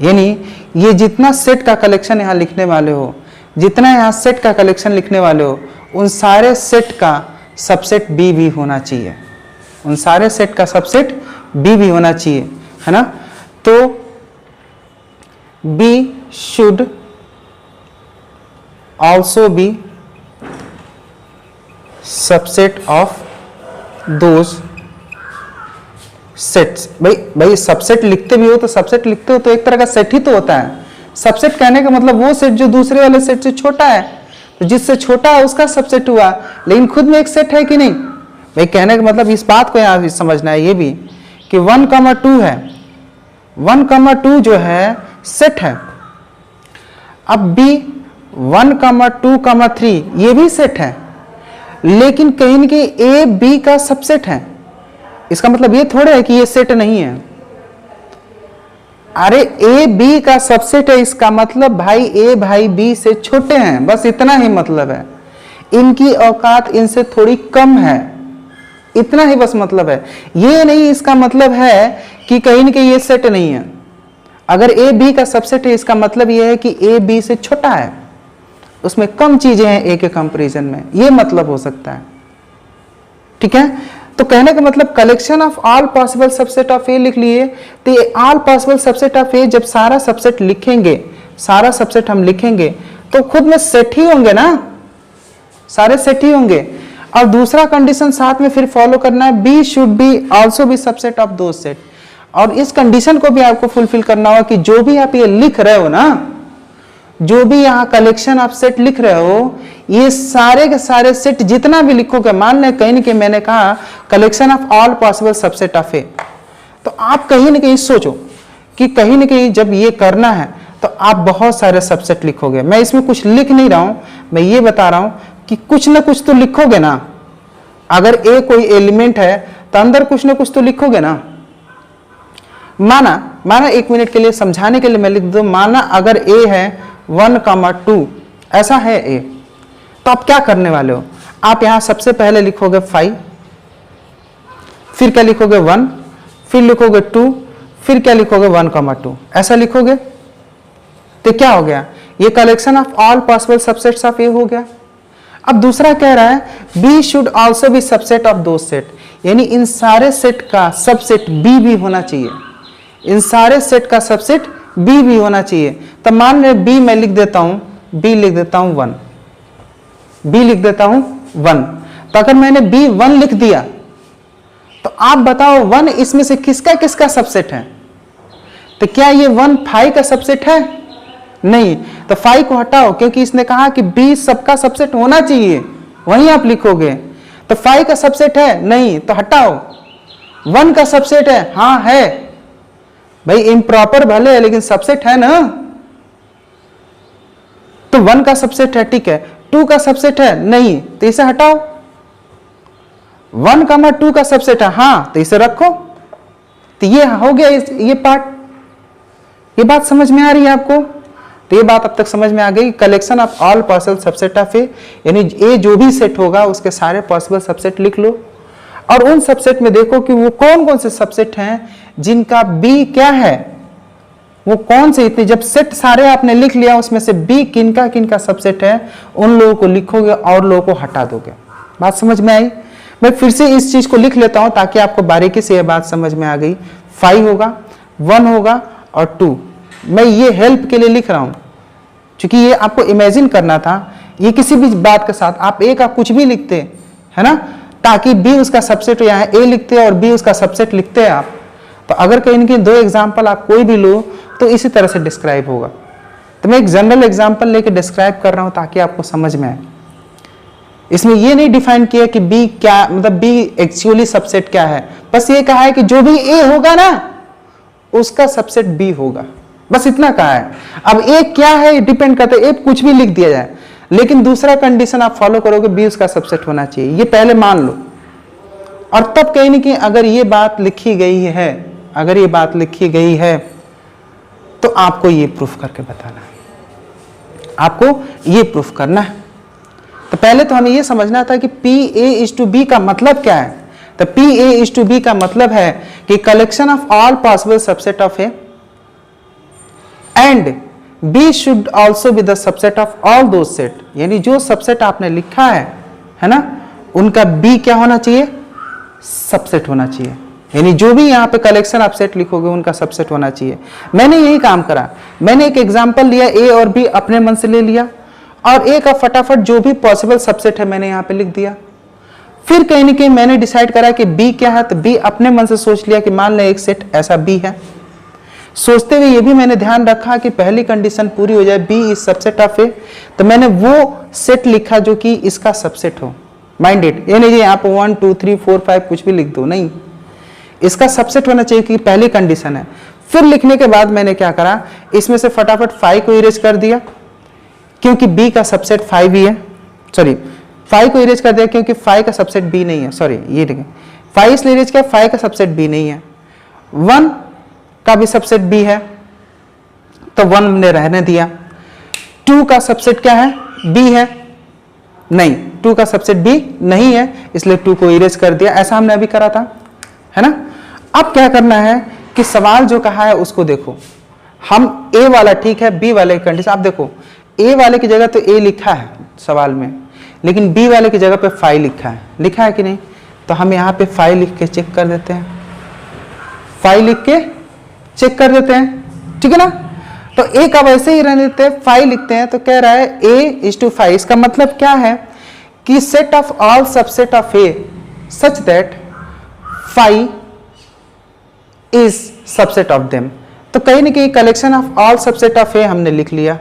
यानी ये जितना सेट का कलेक्शन यहाँ लिखने वाले हो, जितना यहाँ सेट का कलेक्शन लिखने वाले हो, उन सारे सेट का सबसेट B भी होना चाहिए, उन सारे सेट का सबसेट B भी होना चाहिए, है ना। तो B should also B subset of those sets. भाई सबसेट लिखते भी हो तो सबसेट लिखते हो तो एक तरह का सेट ही तो होता है। सबसेट कहने का मतलब वो सेट जो दूसरे वाले सेट से छोटा है, तो जिससे छोटा है उसका सबसेट हुआ, लेकिन खुद में एक सेट है कि नहीं। भाई कहने का मतलब इस बात को यहाँ भी समझना है ये भी कि 1,2 है, 1,2 जो है सेट है। अब B 1,2,3 ये भी सेट है, लेकिन कहीं न कहीं A B का सबसेट है। इसका मतलब ये थोड़ा है कि ये सेट नहीं है। अरे A B का सबसेट है, इसका मतलब भाई A भाई B से छोटे हैं, बस इतना ही मतलब है। इनकी औकात इनसे थोड़ी कम है, इतना ही बस मतलब है। ये नहीं इसका मतलब है कि कहीं न कहीं ये सेट नहीं है। अगर A B का सबसेट है, इसका मतलब ये है कि A B से छोटा है, उसमें कम चीजें हैं A के कंपैरिजन में, ये मतलब हो सकता है, ठीक है। तो कहने का मतलब collection of all possible subset of A लिख लिए, तो ये all possible subset of A जब सारा सबसेट लिखेंगे, सारा सबसेट हम लिखेंगे तो खुद में सेट ही होंगे ना, सारे सेट ही होंगे। और दूसरा कंडीशन साथ में फिर फॉलो करना है, B should be also be subset of those set. और इस कंडीशन को भी आपको फुलफिल करना होगा कि जो भी आप ये लिख रहे हो ना, जो भी यहाँ कलेक्शन ऑफ सेट लिख रहे हो, ये सारे के सारे सेट जितना भी लिखोगे, मान लें कहीं न कहीं मैंने कहा collection of all possible subset of A, तो आप कहीं न कहीं सोचो कि कहीं न कहीं जब ये करना है तो आप बहुत सारे सबसेट लिखोगे। मैं इसमें कुछ लिख नहीं रहा हूं, मैं ये बता रहा हूं कि कुछ ना कुछ तो लिखोगे ना। अगर A कोई एलिमेंट है तो अंदर कुछ ना कुछ तो लिखोगे ना। माना 1 मिनट के लिए समझाने के लिए मैं लिख दूं, माना अगर A है 1,2, ऐसा है A, तो आप क्या करने वाले हो, आप यहां सबसे पहले लिखोगे 5, फिर क्या लिखोगे 1, फिर लिखोगे 2, फिर क्या लिखोगे 1,2, ऐसा लिखोगे। तो क्या हो गया, ये collection of all possible subsets of A हो गया। अब दूसरा कह रहा है B should also B subset of दो सेट, यानी इन सारे सेट का सबसेट B भी होना चाहिए, इन सारे सेट का सबसेट B भी होना चाहिए। तो मान रहे B मैं लिख देता हूं, B लिख देता हूं 1, B लिख देता हूं 1। तो अगर मैंने B 1 लिख दिया तो आप बताओ 1 इसमें से किसका किसका सबसेट है। तो क्या ये 1 5 का सबसेट है? नहीं, तो 5 को हटाओ, क्योंकि इसने कहा कि B सबका सबसेट होना चाहिए, वहीं आप लिखोगे। तो 5 का सबसेट है? नहीं, तो हटाओ। 1 का सबसेट है? हाँ है भाई, इम्प्रॉपर भले है लेकिन सबसेट है ना। तो 1 का सबसेट है, ठीक है। 2 का सबसेट है? नहीं, तो इसे हटाओ। 1, 2 का सबसेट है, हाँ, तो इसे रखो। तो ये हो गया ये पार्ट। ये बात समझ में आ रही है आपको? तो ये बात अब तक समझ में आ गई। Collection of all possible subset of A, यानी ए जो भी सेट होगा उसके सारे पॉसिबल सबसेट लिख लो, और उन सबसेट में देखो कि वो कौन कौन से सबसेट हैं जिनका बी क्या है, वो कौन से, इतने जब सेट सारे आपने लिख लिया उसमें से बी किनका किनका सबसेट है, उन लोगों को लिखोगे और लोगों को हटा दोगे। बात समझ में आई? मैं फिर से इस चीज को लिख लेता हूं ताकि आपको बारीकी से यह बात समझ में आ गई। 5 होगा, 1 होगा और 2। मैं ये हेल्प के लिए लिख रहा हूं क्योंकि ये आपको इमेजिन करना था। ये किसी भी बात के साथ आप ए का कुछ भी लिखते है ना, ताकि बी उसका सबसेट, यहाँ ए लिखते हैं और बी उसका सबसेट लिखते हैं आप, तो अगर कहीं इनके 2 एग्जाम्पल आप कोई भी लो तो इसी तरह से डिस्क्राइब होगा। तो मैं एक जनरल एग्जाम्पल लेके डिस्क्राइब कर रहा हूं ताकि आपको समझ में आए। इसमें ये नहीं डिफाइन किया कि बी क्या, मतलब बी एक्चुअली सबसेट क्या है, बस ये कहा है कि जो भी ए होगा ना उसका सबसेट बी होगा, बस इतना कहा है। अब ए क्या है डिपेंड करता है, ए कुछ भी लिख दिया जाए, लेकिन दूसरा कंडीशन आप फॉलो करोगे बी उसका सबसेट होना चाहिए, ये पहले मान लो। और तब कहीं ना कहीं अगर ये बात लिखी गई है, अगर ये बात लिखी गई है तो आपको ये प्रूफ करके बताना है, आपको ये प्रूफ करना है। तो पहले तो हमें ये समझना था कि P A is to B का मतलब क्या है। तो P A is to B का मतलब है कि collection of all possible subset of A and B should also be the subset of all दो सेट, यानी जो सबसेट आपने लिखा है ना, उनका बी क्या होना चाहिए, सबसेट होना चाहिए। यानी जो भी यहाँ पे कलेक्शन आप सेट लिखोगे उनका सबसेट होना चाहिए। मैंने यही काम करा, मैंने एक एग्जांपल लिया, ए और बी अपने मन से ले लिया और ए का फटाफट जो भी पॉसिबल सबसेट है मैंने यहाँ पे लिख दिया। फिर कहीं ना कहीं मैंने डिसाइड करा कि बी क्या है, तो बी अपने मन से सोच लिया कि मान लें एक सेट ऐसा बी है। सोचते हुए ये भी मैंने ध्यान रखा कि पहली कंडीशन पूरी हो जाए, बी इज सबसेट ऑफ ए, तो मैंने वो सेट लिखा जो कि इसका सबसेट हो। माइंडेड, ये नहीं यहाँ पे 1 2 3 4 5 कुछ भी लिख दो, नहीं, इसका सबसेट होना चाहिए कि पहली कंडीशन है। फिर लिखने के बाद मैंने क्या करा, इसमें से फटाफट 5 को इरेज कर दिया क्योंकि बी का सबसेट 5 ही है, सॉरी 5 को इरेज कर दिया क्योंकि 5 का सबसेट बी नहीं है, सॉरी ये देखें 5 इसलिए इरेज किया, 5 का सबसेट बी नहीं है। 1 का भी सबसेट बी है तो 1 ने रहने दिया। 2 का सबसेट क्या है, बी है, नहीं 2 का सबसेट बी नहीं है इसलिए 2 को इरेज कर दिया। ऐसा हमने अभी करा था, है ना। अब क्या करना है कि सवाल जो कहा है उसको देखो, हम ए वाला ठीक है, बी वाले की कंडीशन आप देखो, ए वाले की जगह तो ए लिखा है सवाल में, लेकिन बी वाले की जगह पे 5 लिखा है कि नहीं, तो हम यहाँ पे 5 लिख के चेक कर देते हैं, 5 लिख के चेक कर देते हैं, ठीक है ना। तो ए का वैसे ही रहने देते हैं, 5 लिखते हैं, तो कह रहा है ए इज टू 5, इसका मतलब क्या है कि set of all subset of A such that 5 is subset of them. तो कहीं ना कहीं collection of all subset of A हमने लिख लिया।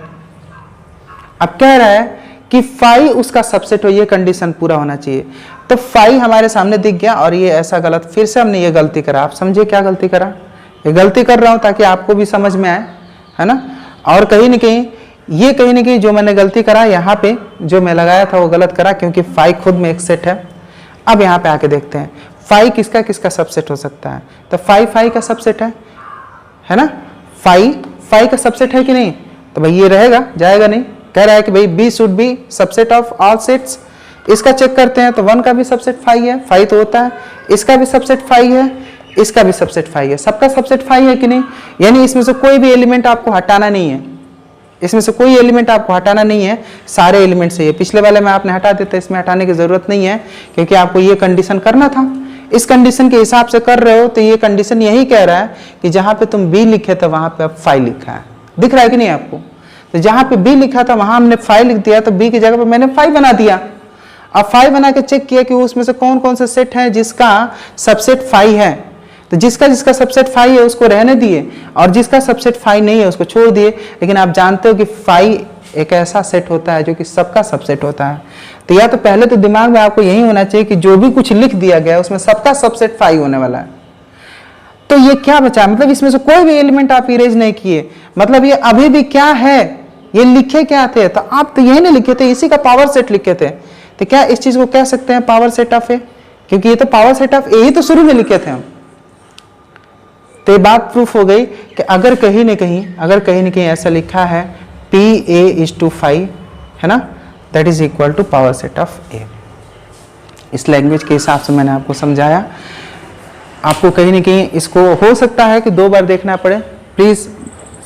अब कह रहा है कि 5 उसका सबसेट हो, ये कंडीशन पूरा होना चाहिए। तो 5 हमारे सामने दिख गया और ये ऐसा गलत, फिर से हमने ये गलती करा। आप समझे क्या गलती करा, ये गलती कर रहा हूं ताकि आपको भी समझ में आए, है ना। और कहीं ना कहीं जो मैंने गलती करा यहाँ पे जो मैं लगाया था वो गलत करा क्योंकि 5 खुद में एक सेट है। अब यहाँ पे आके देखते हैं 5 किसका किसका सबसेट हो सकता है, तो 5 का सबसेट है ना, 5 का सबसेट है कि नहीं, तो भाई ये रहेगा, जाएगा नहीं। कह रहा है कि भाई B should be subset of all sets, इसका चेक करते हैं तो 1 का भी सबसेट 5 है, 5 तो होता है, इसका भी सबसेट 5 है, इसका भी सबसेट 5 है, सबका सबसेट 5 है कि नहीं। यानी इसमें से कोई भी एलिमेंट आपको हटाना नहीं है, इसमें से कोई एलिमेंट आपको हटाना नहीं है, सारे एलिमेंट से। पिछले वाले में आपने हटा देते, इसमें हटाने की जरूरत नहीं है क्योंकि आपको ये कंडीशन करना था। इस कंडीशन के हिसाब से कर रहे हो तो ये कंडीशन यही कह रहा है कि जहां पे तुम बी लिखे थे वहां पे अब 5 लिखा है, दिख रहा है कि नहीं आपको। तो जहां पे बी लिखा था वहां हमने 5 लिख दिया, तो बी की जगह पे मैंने 5 बना दिया। अब 5 बना के चेक किया कि उसमें से कौन कौन से सेट हैं जिसका सबसेट 5 है, तो जिसका सबसेट 5 है उसको रहने दिए और जिसका सबसेट 5 नहीं है उसको छोड़ दिए। लेकिन आप जानते हो कि 5 एक ऐसा सेट होता है जो कि सबका सबसेट होता है। तो या तो पहले तो दिमाग में आपको यही होना चाहिए कि जो भी कुछ लिख दिया गया उसमें सबका सबसेट 5 होने वाला है। तो ये क्या बचा, मतलब इसमें से कोई भी एलिमेंट आप इरेज नहीं किए, मतलब ये अभी भी क्या है, ये लिखे क्या थे, तो आप तो यही नहीं लिखे थे, इसी का पावर सेट लिखे थे। तो क्या इस चीज को कह सकते हैं पावर सेट ऑफ ए, क्योंकि ये तो पावर सेट ऑफ ए ही तो शुरू में लिखे थे हम। तो ये बात प्रूफ हो गई कि अगर कहीं न कहीं ऐसा लिखा है PA/5 है ना, that is equal to power set of A। इस लैंग्वेज के हिसाब से मैंने आपको समझाया। आपको कहीं न कहीं इसको हो सकता है कि 2 बार देखना पड़े, please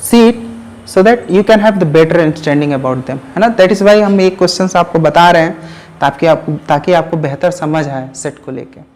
see it so that you can have the better understanding about them, है ना। दैट इज वाई हम ये क्वेश्चंस आपको बता रहे हैं ताकि आपको बेहतर समझ आए सेट को लेके।